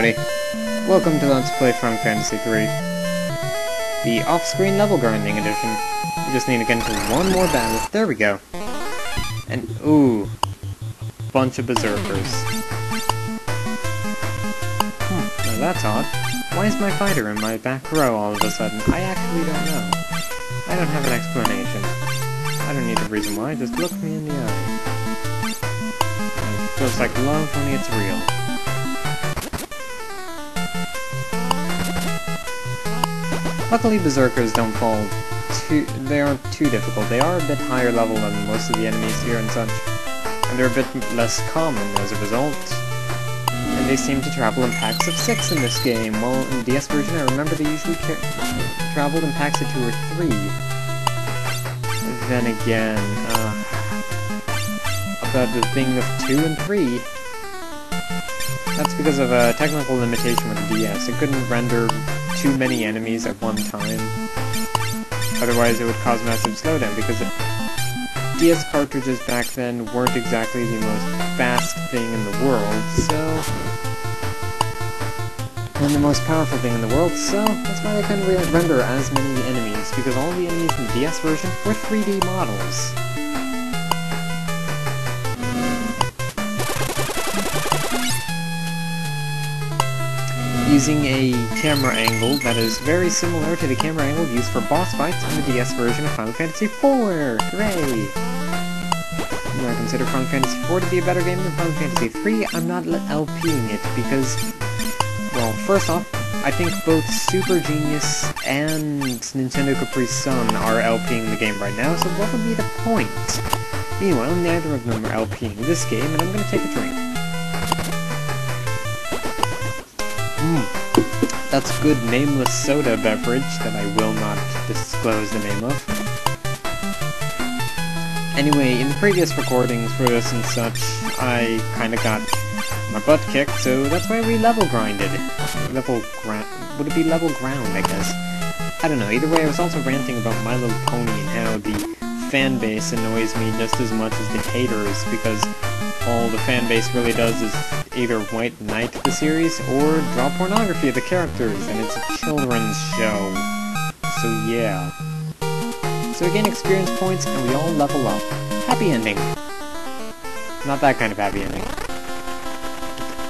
everybody. Welcome to Let's Play Final Fantasy III. The off-screen level grinding edition. We just need to get into one more battle. There we go. And, ooh. Bunch of berserkers. Now that's odd. Why is my fighter in my back row all of a sudden? I actually don't know. I don't have an explanation. I don't need a reason why, just look me in the eye. It feels like love, only it's real. Luckily, berserkers don't fall they aren't too difficult. They are a bit higher level than most of the enemies here and such, and they're a bit less common as a result. And they seem to travel in packs of 6 in this game. Well, in the DS version, I remember they usually traveled in packs of 2 or 3. Then again, about the thing of 2 and 3, that's because of a technical limitation with the DS. It couldn't render too many enemies at one time. Otherwise it would cause massive slowdown, because the DS cartridges back then weren't exactly the most fast thing in the world, and the most powerful thing in the world, so that's why they couldn't really render as many enemies, because all the enemies in the DS version were 3D models. Using a camera angle that is very similar to the camera angle used for boss fights in the DS version of Final Fantasy IV! Hooray! I consider Final Fantasy IV to be a better game than Final Fantasy III. I'm not LPing it because, well, first off, I think both Super Genius and Nintendo Capri Sun are LPing the game right now, so what would be the point? Meanwhile, neither of them are LPing this game, and I'm gonna take a drink. That's good nameless soda beverage that I will not disclose the name of. Anyway, in the previous recordings for this and such, I kinda got my butt kicked, so that's why we level grinded. Would it be level ground, I guess? I don't know, either way I was also ranting about My Little Pony and how the fan base annoys me just as much as the haters, because all the fan base really does is either white knight the series or draw pornography of the characters, and it's a children's show. So yeah. So we gain experience points and we all level up. Happy ending. Not that kind of happy ending.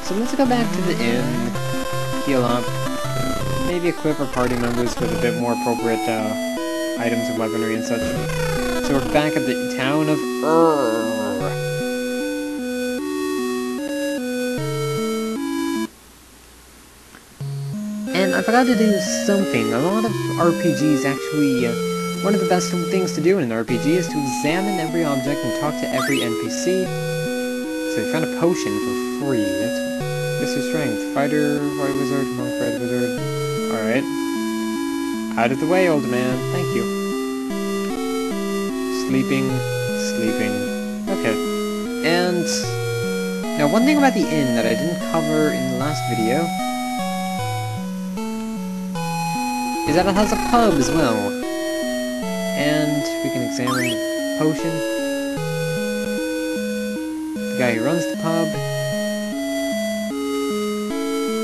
So let's go back to the inn, heal up, maybe equip our party members with a bit more appropriate items and weaponry and such. So we're back at the town of And I forgot to do something. A lot of RPGs actually, one of the best things to do in an RPG is to examine every object and talk to every NPC. So I found a potion for free. That's Mr. Strength. Fighter, White Wizard, Monk, Red Wizard. Alright. Out of the way, old man. Thank you. Sleeping. Okay. And now one thing about the inn that I didn't cover in the last video is that it has a pub as well. And we can examine the potion. The guy who runs the pub.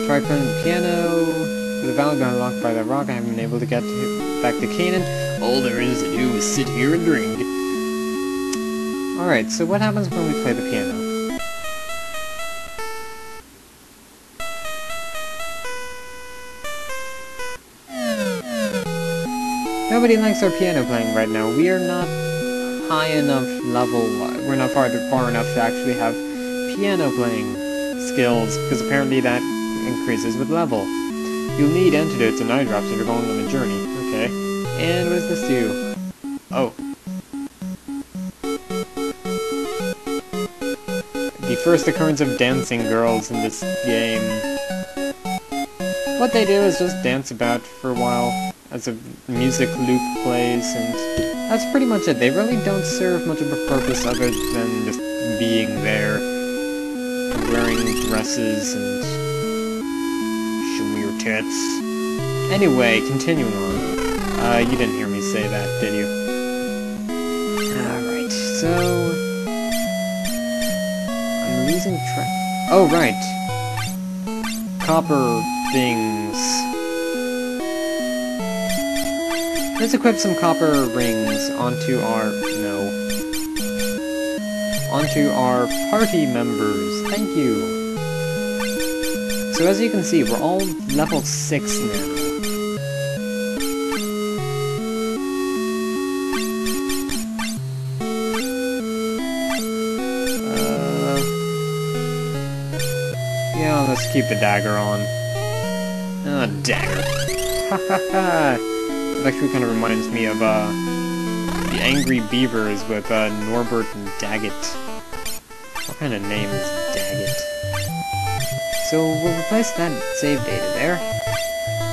Try playing the piano. The valve got unlocked by the rock. I haven't been able to get back to Canaan. All there is to do is sit here and drink. Alright, so what happens when we play the piano? Nobody likes our piano playing right now. We are not high enough level, we're not far enough to actually have piano playing skills, because apparently that increases with level. You'll need antidotes and eye drops if you're going on a journey. Okay. And what does this do? Oh. The first occurrence of dancing girls in this game. What they do is just dance about for a while as a music loop plays, and that's pretty much it. They really don't serve much of a purpose other than just being there, wearing dresses and show me your tits. Anyway, continuing on. You didn't hear me say that, did you? Alright, so I'm losing track. Oh, right. copper things. Let's equip some copper rings onto our... onto our party members. Thank you. So as you can see, we're all level 6 now. Yeah, let's keep the dagger on. Dagger. Ha ha ha! It actually kind of reminds me of, the Angry Beavers with, Norbert and Daggett. What kind of name is Daggett? So, we'll replace that save data there.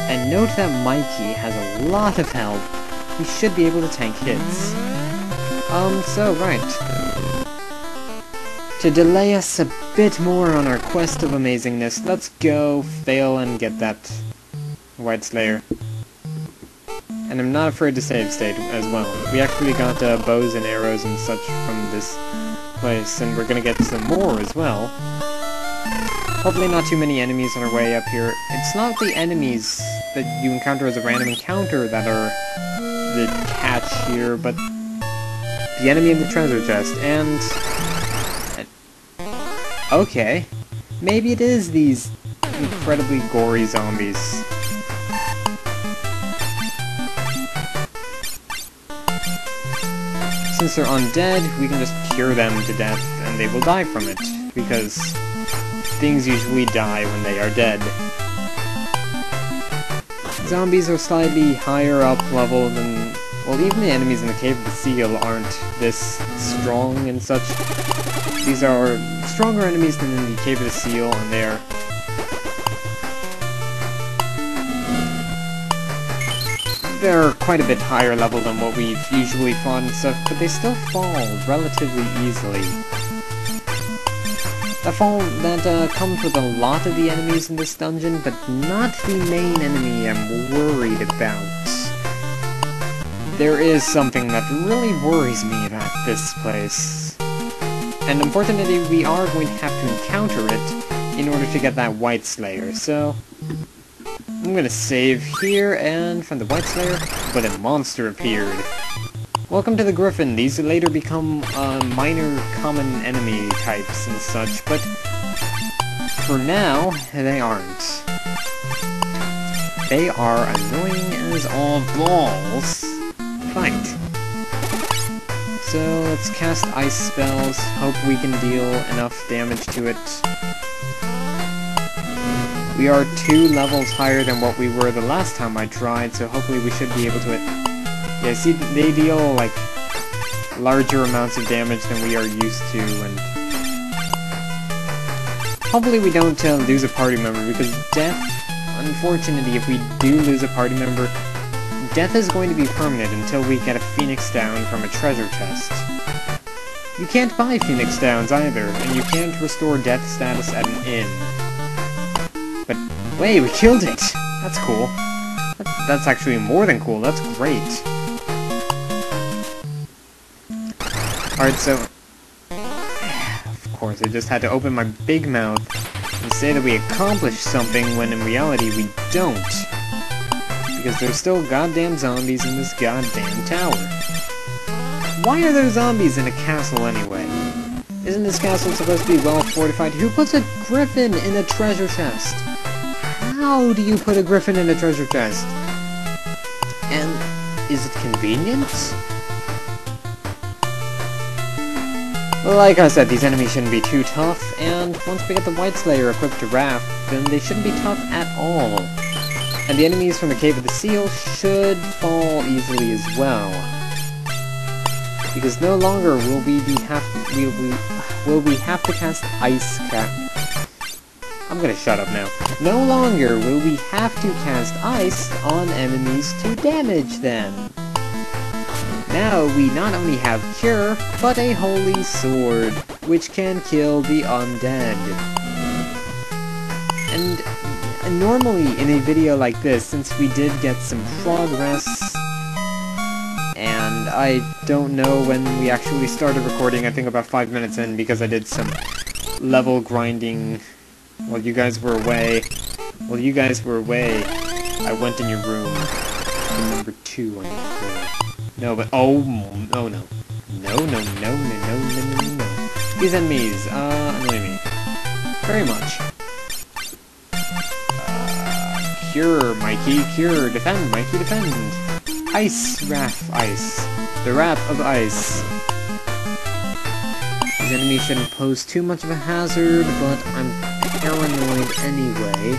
And note that Mikey has a lot of health. He should be able to tank hits. Right. To delay us a bit more on our quest of amazingness, let's go fail and get that Wightslayer. And I'm not afraid to save state as well. We actually got bows and arrows and such from this place, and we're gonna get some more as well. Hopefully not too many enemies on our way up here. It's not the enemies that you encounter as a random encounter that are the catch here, but the enemy in the treasure chest, and... okay. Maybe it is these incredibly gory zombies. Since they're undead, we can just cure them to death, and they will die from it, because things usually die when they are dead. Zombies are slightly higher up level than... well, even the enemies in the Cave of the Seal aren't this strong and such. These are stronger enemies than in the Cave of the Seal, and they're quite a bit higher level than what we've usually fought and stuff, but they still fall relatively easily. That comes with a lot of the enemies in this dungeon, but not the main enemy I'm worried about. There is something that really worries me about this place. And unfortunately, we are going to have to encounter it in order to get that Wightslayer, so... I'm gonna save here, and from the Wightslayer, but a monster appeared. Welcome to the Griffon. These later become, minor common enemy types and such, but for now, they aren't. They are annoying as all balls. Fight. So, let's cast ice spells, hope we can deal enough damage to it. We are 2 levels higher than what we were the last time I tried, so hopefully we should be able to... yeah, see, they deal, like, larger amounts of damage than we are used to, and... hopefully we don't lose a party member, because death, unfortunately, if we do lose a party member, death is going to be permanent until we get a Phoenix Down from a treasure chest. You can't buy Phoenix Downs either, and you can't restore death status at an inn. But, wait, we killed it! That's cool. That's actually more than cool, that's great. Alright, so... of course, I just had to open my big mouth and say that we accomplished something when in reality we don't. Because there's still goddamn zombies in this goddamn tower. Why are there zombies in a castle anyway? Isn't this castle supposed to be well fortified? Who puts a griffin in a treasure chest? How do you put a griffin in a treasure chest? And is it convenient? Like I said, these enemies shouldn't be too tough, and once we get the Wightslayer equipped to Raft, then they shouldn't be tough at all. And the enemies from the Cave of the Seal should fall easily as well. Because no longer will we have to cast Ice Cap. I'm gonna shut up now. No longer will we have to cast ice on enemies to damage them. Now we not only have Cure, but a Holy Sword, which can kill the undead. And normally in a video like this, since we did get some progress, and I don't know when we actually started recording, I think about 5 minutes in, because I did some level grinding while you guys were away. While you guys were away, I went in your room. Number 2 on your floor. No, but oh no. No. These enemies, annoy me. Very much. Cure, Mikey, cure. Defend, Mikey, defend. Ice, Wrath, ice. The Wrath of Ice. These enemies shouldn't pose too much of a hazard, but I'm paranoid anyway.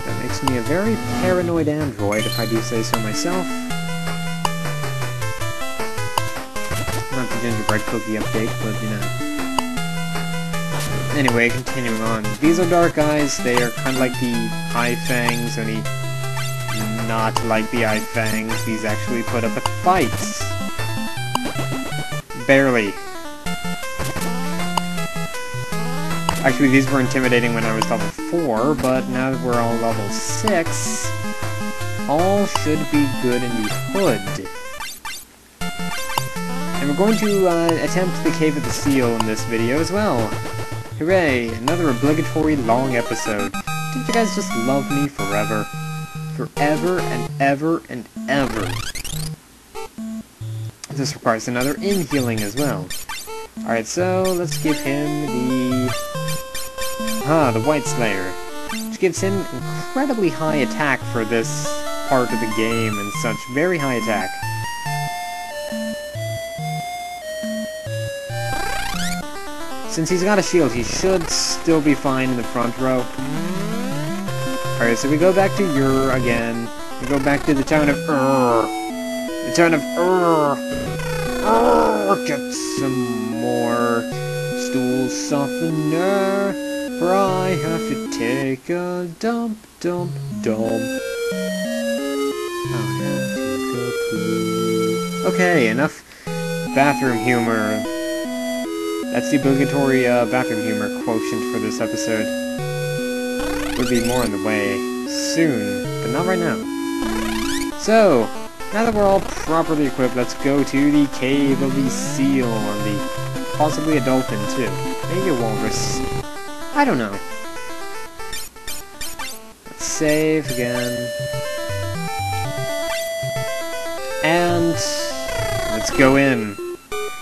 That makes me a very paranoid android, if I do say so myself. Not the gingerbread cookie update, but you know. Anyway, continuing on. These are dark eyes. They are kind of like the eye fangs, only not like the eye fangs. These actually put up a fight. Barely. Actually, these were intimidating when I was level 4, but now that we're all level 6, all should be good in the hood. And we're going to attempt the Cave of the Seal in this video as well. Hooray! Another obligatory long episode. Didn't you guys just love me forever? Forever and ever and ever. This requires another in-healing as well. Alright, so let's give him the Wightslayer, which gives him incredibly high attack for this part of the game and such. Very high attack. Since he's got a shield, he should still be fine in the front row. Alright, so we go back to Ur again. We go back to the town of Ur. The town of Ur. Get some more stool softener, for I have to take a dump. I have to go poo. Okay, enough bathroom humor. That's the obligatory bathroom humor quotient for this episode. Would be more on the way soon, but not right now. So, now that we're all properly equipped, let's go to the Cave of the Seal, and the possibly a dolphin too. Maybe a walrus. I don't know. Let's save again. And let's go in.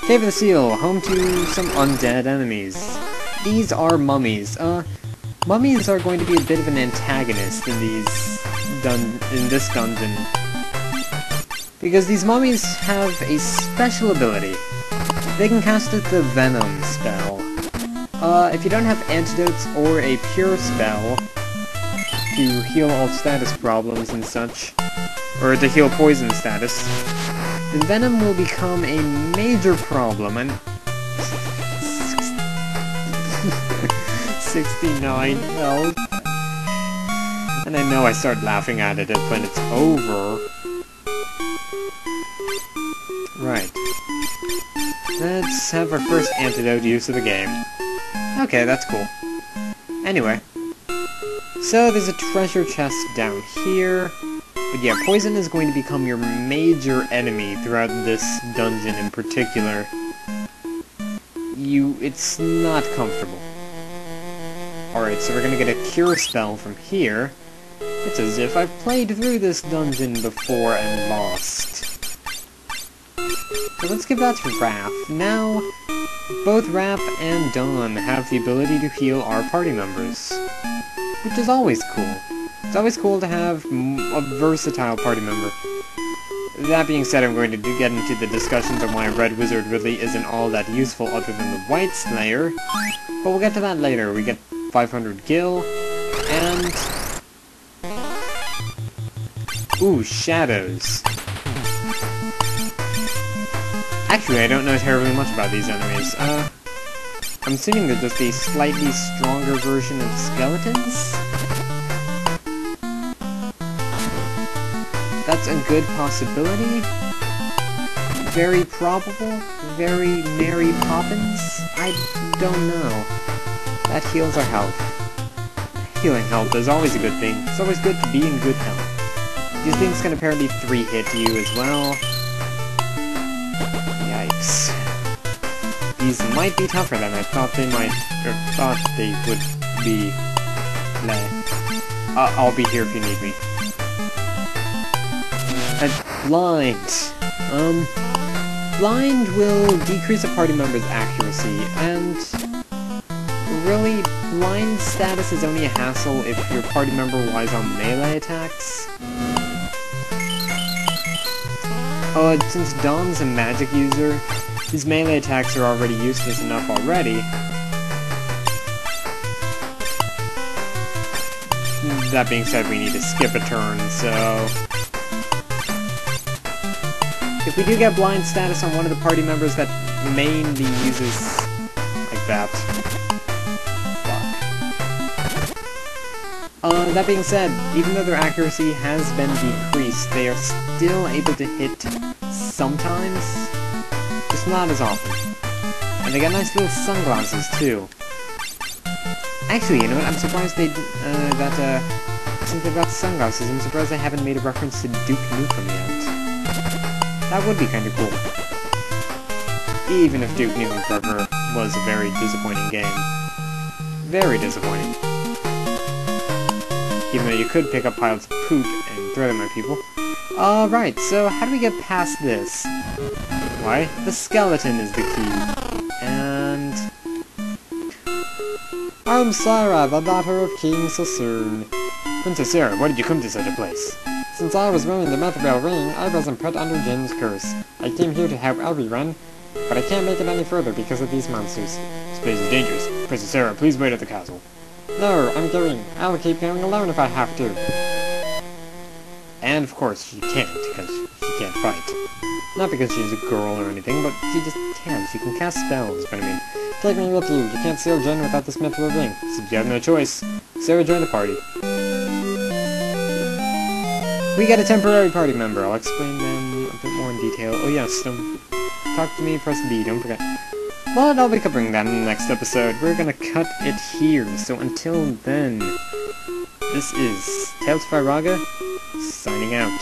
Cave of the Seal, home to some undead enemies. These are mummies. Mummies are going to be a bit of an antagonist in this dungeon. Because these mummies have a special ability. They can cast the Venom spell. If you don't have antidotes or a pure spell to heal all status problems and such, or to heal poison status, then Venom will become a major problem, and 69 health. And I know I start laughing at it when it's over. Right. Let's have our first antidote use of the game. Okay, that's cool. Anyway. So there's a treasure chest down here. But yeah, poison is going to become your major enemy throughout this dungeon in particular. It's not comfortable. Alright, so we're gonna get a cure spell from here. It's as if I've played through this dungeon before and lost. So let's give that to Raph. Now, both Raph and Dawn have the ability to heal our party members, which is always cool. It's always cool to have a versatile party member. That being said, I'm going to get into the discussions on why Red Wizard really isn't all that useful other than the Wightslayer, but we'll get to that later. We get 500 gil, and... ooh, shadows. Actually, I don't know terribly much about these enemies. I'm assuming they're just a slightly stronger version of skeletons? That's a good possibility. Very probable. Very Mary Poppins. I don't know. That heals our health. Healing health is always a good thing. It's always good to be in good health. These things can apparently 3-hit you as well. Yikes. These might be tougher than I thought they might, or thought they would be. I'll be here if you need me. And blind. Blind will decrease a party member's accuracy, and really, blind status is only a hassle if your party member relies on melee attacks. Since Don's a magic user, his melee attacks are already useless enough already. That being said, we need to skip a turn, so... if we do get blind status on one of the party members that mainly uses like that... fuck. That being said, even though their accuracy has been decreased, they are still able to hit sometimes, just not as often. And they got nice little sunglasses, too. Actually, you know what, I'm surprised they, since they've got sunglasses, I'm surprised they haven't made a reference to Duke Nukem yet. That would be kinda cool. Even if Duke Nukem Forever was a very disappointing game. Very disappointing. Even though you could pick up piles of poop and throw them at people. Right, so how do we get past this? Why, the skeleton is the key. And... I'm Sarah, the daughter of King Sassoon. Princess Sarah, why did you come to such a place? Since I was wearing the Mithril ring, I wasn't put under Jin's curse. I came here to help Elby run, but I can't make it any further because of these monsters. This place is dangerous. Princess Sarah, please wait at the castle. No, I'm going. I'll keep going alone if I have to. And of course she can't, because she can't fight. Not because she's a girl or anything, but she just can't. She can cast spells, but I mean... take me with you. You can't seal Jin without this Mithril ring. So you have no choice. Sarah, join the party. We got a temporary party member. I'll explain them a bit more in detail. Oh yes, talk to me, press B, don't forget. But I'll be covering that in the next episode. We're gonna cut it here, so until then, this is Tales of Firaga, signing out.